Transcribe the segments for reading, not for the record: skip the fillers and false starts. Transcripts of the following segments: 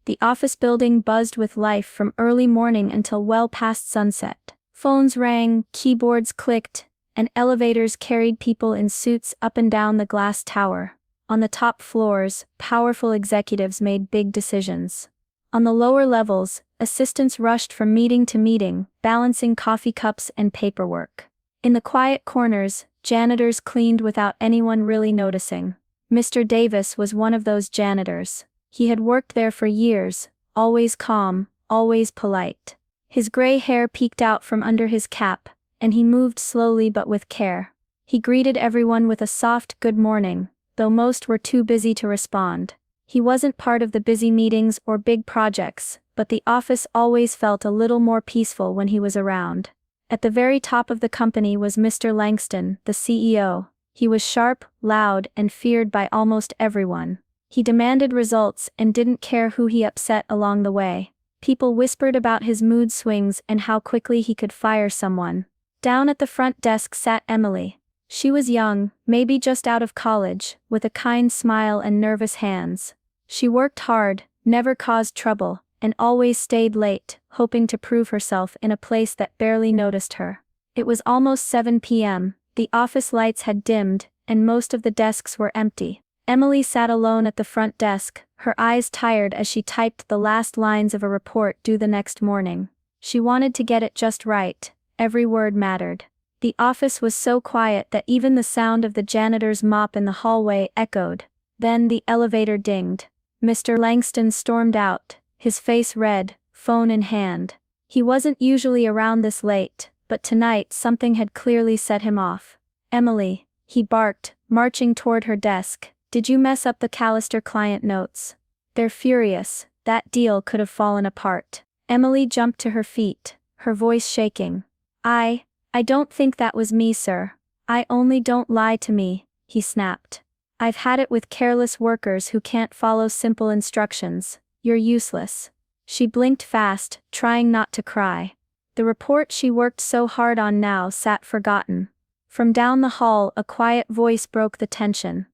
The office building buzzed with life from early morning until well past sunset. Phones rang, keyboards clicked, and elevators carried people in suits up and down the glass tower. On the top floors, powerful executives made big decisions. On the lower levels, assistants rushed from meeting to meeting, balancing coffee cups and paperwork. In the quiet corners, janitors cleaned without anyone really noticing. Mr. Davis was one of those janitors. He had worked there for years, always calm, always polite. His gray hair peeked out from under his cap, and he moved slowly but with care. He greeted everyone with a soft good morning, though most were too busy to respond. He wasn't part of the busy meetings or big projects, but the office always felt a little more peaceful when he was around. At the very top of the company was Mr. Langston, the CEO. He was sharp, loud, and feared by almost everyone. He demanded results and didn't care who he upset along the way. People whispered about his mood swings and how quickly he could fire someone. Down at the front desk sat Emily. She was young, maybe just out of college, with a kind smile and nervous hands. She worked hard, never caused trouble, and always stayed late, hoping to prove herself in a place that barely noticed her. It was almost 7 p.m., the office lights had dimmed, and most of the desks were empty. Emily sat alone at the front desk, her eyes tired as she typed the last lines of a report due the next morning. She wanted to get it just right, every word mattered. The office was so quiet that even the sound of the janitor's mop in the hallway echoed. Then the elevator dinged. Mr. Langston stormed out, his face red, phone in hand. He wasn't usually around this late, but tonight something had clearly set him off. "Emily," he barked, marching toward her desk, "did you mess up the Callister client notes? They're furious, that deal could have fallen apart." Emily jumped to her feet, her voice shaking. I don't think that was me, sir. I only don't lie to me," he snapped. "I've had it with careless workers who can't follow simple instructions. You're useless." She blinked fast, trying not to cry. The report she worked so hard on now sat forgotten. From down the hall a quiet voice broke the tension.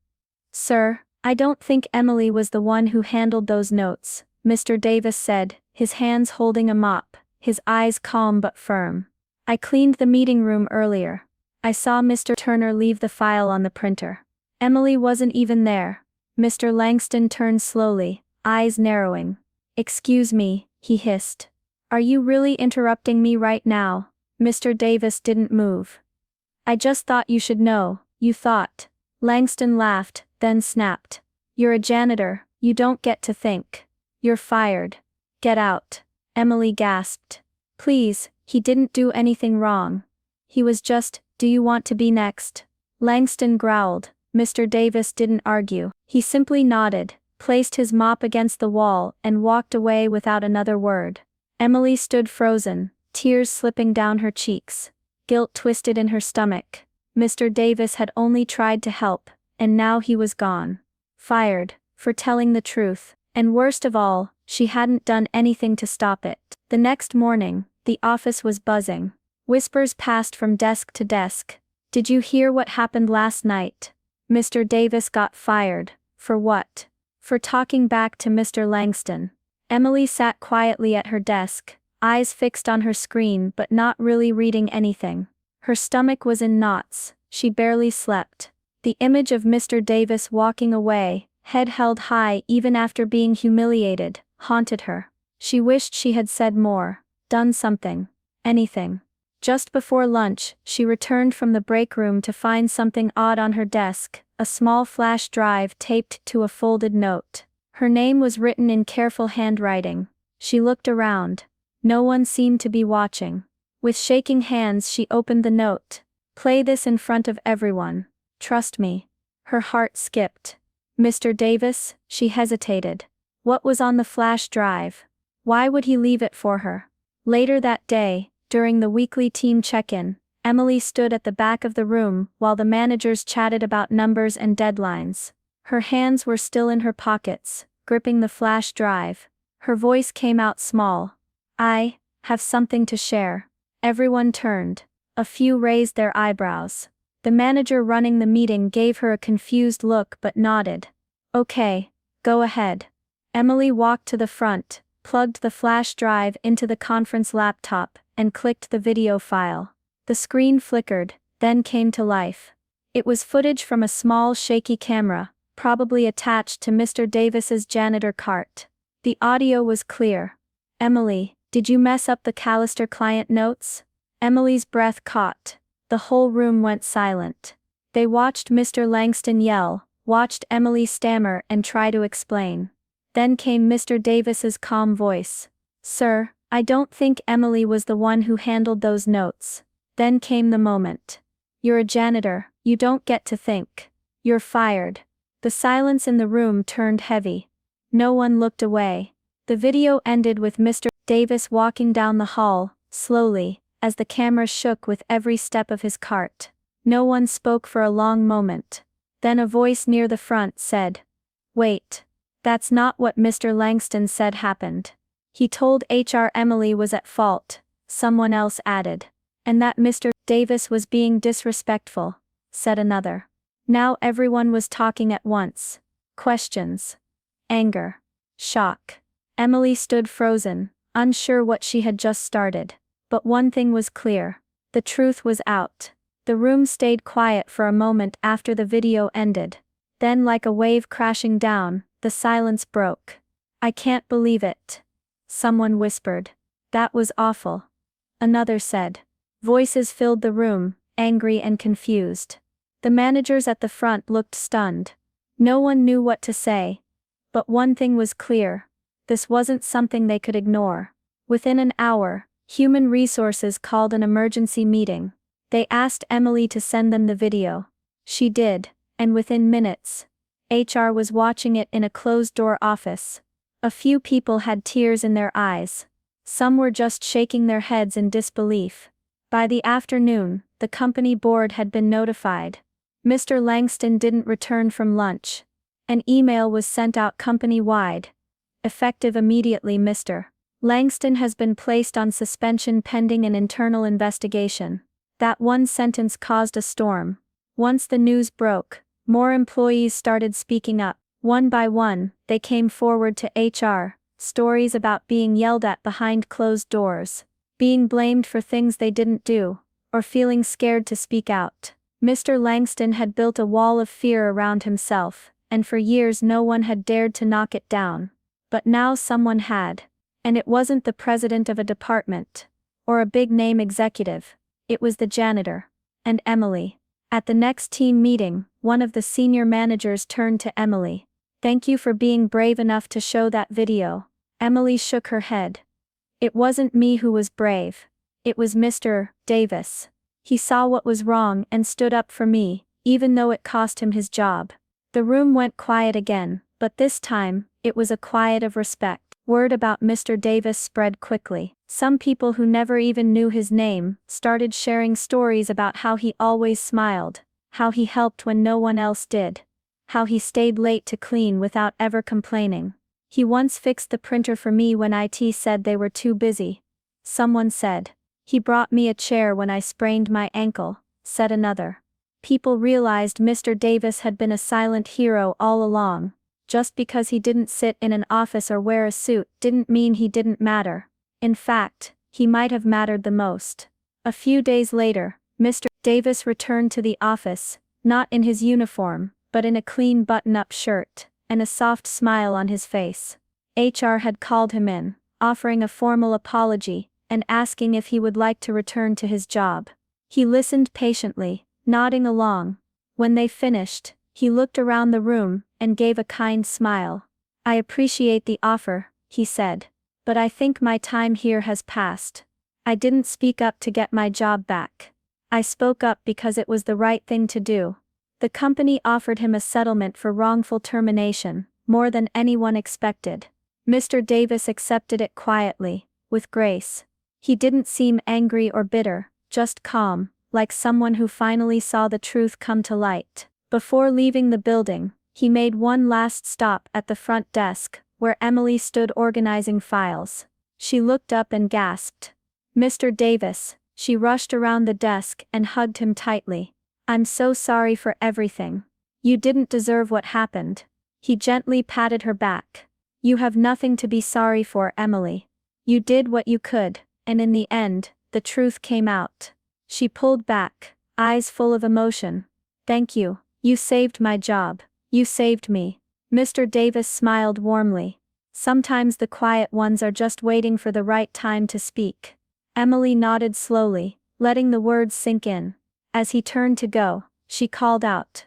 "Sir, I don't think Emily was the one who handled those notes," Mr. Davis said, his hands holding a mop, his eyes calm but firm. "I cleaned the meeting room earlier. I saw Mr. Turner leave the file on the printer. Emily wasn't even there." Mr. Langston turned slowly, eyes narrowing. "Excuse me," he hissed. "Are you really interrupting me right now?" Mr. Davis didn't move. "I just thought you should know, you thought." Langston laughed, then snapped. "You're a janitor, you don't get to think. You're fired. Get out." Emily gasped. "Please, he didn't do anything wrong. He was just, do you want to be next?" Langston growled. Mr. Davis didn't argue. He simply nodded, placed his mop against the wall, and walked away without another word. Emily stood frozen, tears slipping down her cheeks. Guilt twisted in her stomach. Mr. Davis had only tried to help, and now he was gone. Fired, for telling the truth, and worst of all, she hadn't done anything to stop it. The next morning, the office was buzzing. Whispers passed from desk to desk. "Did you hear what happened last night? Mr. Davis got fired." "For what?" "For talking back to Mr. Langston." Emily sat quietly at her desk, eyes fixed on her screen but not really reading anything. Her stomach was in knots, she barely slept. The image of Mr. Davis walking away, head held high even after being humiliated, haunted her. She wished she had said more, done something, anything. Just before lunch, she returned from the break room to find something odd on her desk, a small flash drive taped to a folded note. Her name was written in careful handwriting. She looked around. No one seemed to be watching. With shaking hands she opened the note. "Play this in front of everyone. Trust me." Her heart skipped. "Mr. Davis?" She hesitated. What was on the flash drive? Why would he leave it for her? Later that day, during the weekly team check-in, Emily stood at the back of the room while the managers chatted about numbers and deadlines. Her hands were still in her pockets, gripping the flash drive. Her voice came out small. "I have something to share." Everyone turned. A few raised their eyebrows. The manager running the meeting gave her a confused look but nodded. "Okay, go ahead." Emily walked to the front, plugged the flash drive into the conference laptop, and clicked the video file. The screen flickered, then came to life. It was footage from a small shaky camera, probably attached to Mr. Davis's janitor cart. The audio was clear. "Emily, did you mess up the Callister client notes?" Emily's breath caught. The whole room went silent. They watched Mr. Langston yell, watched Emily stammer and try to explain. Then came Mr. Davis's calm voice. "Sir, I don't think Emily was the one who handled those notes." Then came the moment. "You're a janitor, you don't get to think. You're fired." The silence in the room turned heavy. No one looked away. The video ended with Mr. Davis walking down the hall, slowly, as the camera shook with every step of his cart. No one spoke for a long moment. Then a voice near the front said, "Wait. That's not what Mr. Langston said happened. He told HR Emily was at fault," someone else added. "And that Mr. Davis was being disrespectful," said another. Now everyone was talking at once. Questions. Anger. Shock. Emily stood frozen, unsure what she had just started. But one thing was clear. The truth was out. The room stayed quiet for a moment after the video ended. Then, like a wave crashing down, the silence broke. "I can't believe it," someone whispered. "That was awful," another said. Voices filled the room, angry and confused. The managers at the front looked stunned. No one knew what to say. But one thing was clear. This wasn't something they could ignore. Within an hour, Human Resources called an emergency meeting. They asked Emily to send them the video. She did, and within minutes, HR was watching it in a closed-door office. A few people had tears in their eyes. Some were just shaking their heads in disbelief. By the afternoon, the company board had been notified. Mr. Langston didn't return from lunch. An email was sent out company-wide. Effective immediately, Mr. Langston has been placed on suspension pending an internal investigation. That one sentence caused a storm. Once the news broke, more employees started speaking up. One by one, they came forward to HR, stories about being yelled at behind closed doors, being blamed for things they didn't do, or feeling scared to speak out. Mr. Langston had built a wall of fear around himself, and for years no one had dared to knock it down. But now someone had. And it wasn't the president of a department, or a big-name executive. It was the janitor. And Emily. At the next team meeting, one of the senior managers turned to Emily. "Thank you for being brave enough to show that video." Emily shook her head. "It wasn't me who was brave. It was Mr. Davis. He saw what was wrong and stood up for me, even though it cost him his job." The room went quiet again, but this time, it was a quiet of respect. Word about Mr. Davis spread quickly. Some people who never even knew his name started sharing stories about how he always smiled, how he helped when no one else did, how he stayed late to clean without ever complaining. "He once fixed the printer for me when IT said they were too busy," someone said. "He brought me a chair when I sprained my ankle," said another. People realized Mr. Davis had been a silent hero all along. Just because he didn't sit in an office or wear a suit didn't mean he didn't matter. In fact, he might have mattered the most. A few days later, Mr. Davis returned to the office, not in his uniform, but in a clean button-up shirt, and a soft smile on his face. HR had called him in, offering a formal apology, and asking if he would like to return to his job. He listened patiently, nodding along. When they finished, he looked around the room, and gave a kind smile. "I appreciate the offer," he said. "But I think my time here has passed. I didn't speak up to get my job back. I spoke up because it was the right thing to do." The company offered him a settlement for wrongful termination, more than anyone expected. Mr. Davis accepted it quietly, with grace. He didn't seem angry or bitter, just calm, like someone who finally saw the truth come to light. Before leaving the building, he made one last stop at the front desk, where Emily stood organizing files. She looked up and gasped. "Mr. Davis," she rushed around the desk and hugged him tightly. "I'm so sorry for everything. You didn't deserve what happened." He gently patted her back. You have nothing to be sorry for, Emily. You did what you could, and in the end, the truth came out. She pulled back, eyes full of emotion. Thank you. You saved my job. You saved me. Mr. Davis smiled warmly. Sometimes the quiet ones are just waiting for the right time to speak. Emily nodded slowly, letting the words sink in. As he turned to go, she called out.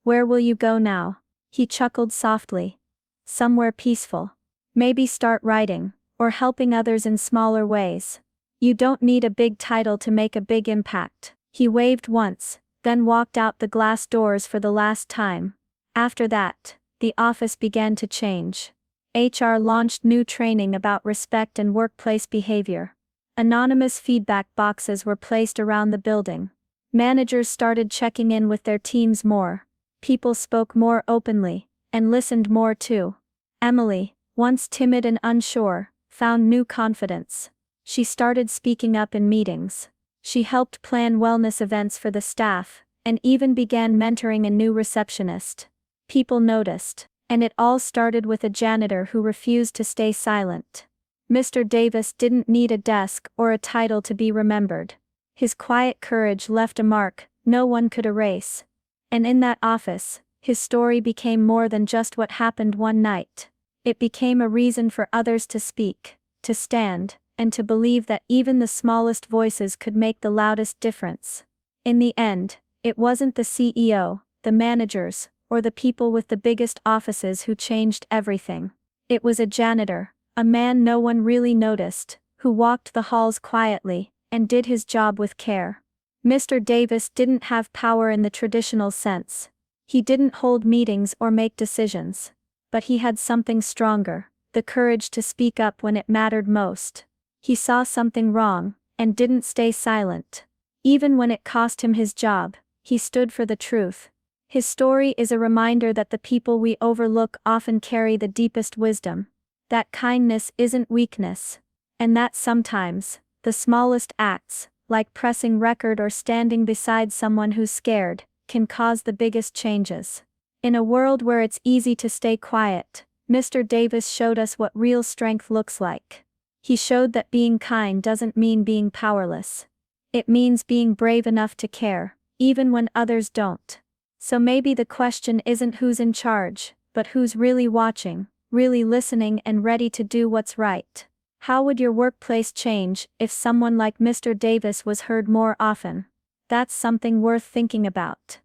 Where will you go now? He chuckled softly. Somewhere peaceful. Maybe start writing, or helping others in smaller ways. You don't need a big title to make a big impact. He waved once, then walked out the glass doors for the last time. After that, the office began to change. HR launched new training about respect and workplace behavior. Anonymous feedback boxes were placed around the building. Managers started checking in with their teams more. People spoke more openly, and listened more too. Emily, once timid and unsure, found new confidence. She started speaking up in meetings. She helped plan wellness events for the staff, and even began mentoring a new receptionist. People noticed, and it all started with a janitor who refused to stay silent. Mr. Davis didn't need a desk or a title to be remembered. His quiet courage left a mark no one could erase. And in that office, his story became more than just what happened one night. It became a reason for others to speak, to stand, and to believe that even the smallest voices could make the loudest difference. In the end, it wasn't the CEO, the managers, or the people with the biggest offices who changed everything. It was a janitor, a man no one really noticed, who walked the halls quietly, and did his job with care. Mr. Davis didn't have power in the traditional sense. He didn't hold meetings or make decisions. But he had something stronger, the courage to speak up when it mattered most. He saw something wrong, and didn't stay silent. Even when it cost him his job, he stood for the truth. His story is a reminder that the people we overlook often carry the deepest wisdom. That kindness isn't weakness. And that sometimes, the smallest acts, like pressing record or standing beside someone who's scared, can cause the biggest changes. In a world where it's easy to stay quiet, Mr. Davis showed us what real strength looks like. He showed that being kind doesn't mean being powerless. It means being brave enough to care, even when others don't. So maybe the question isn't who's in charge, but who's really watching, really listening and ready to do what's right. How would your workplace change if someone like Mr. Davis was heard more often? That's something worth thinking about.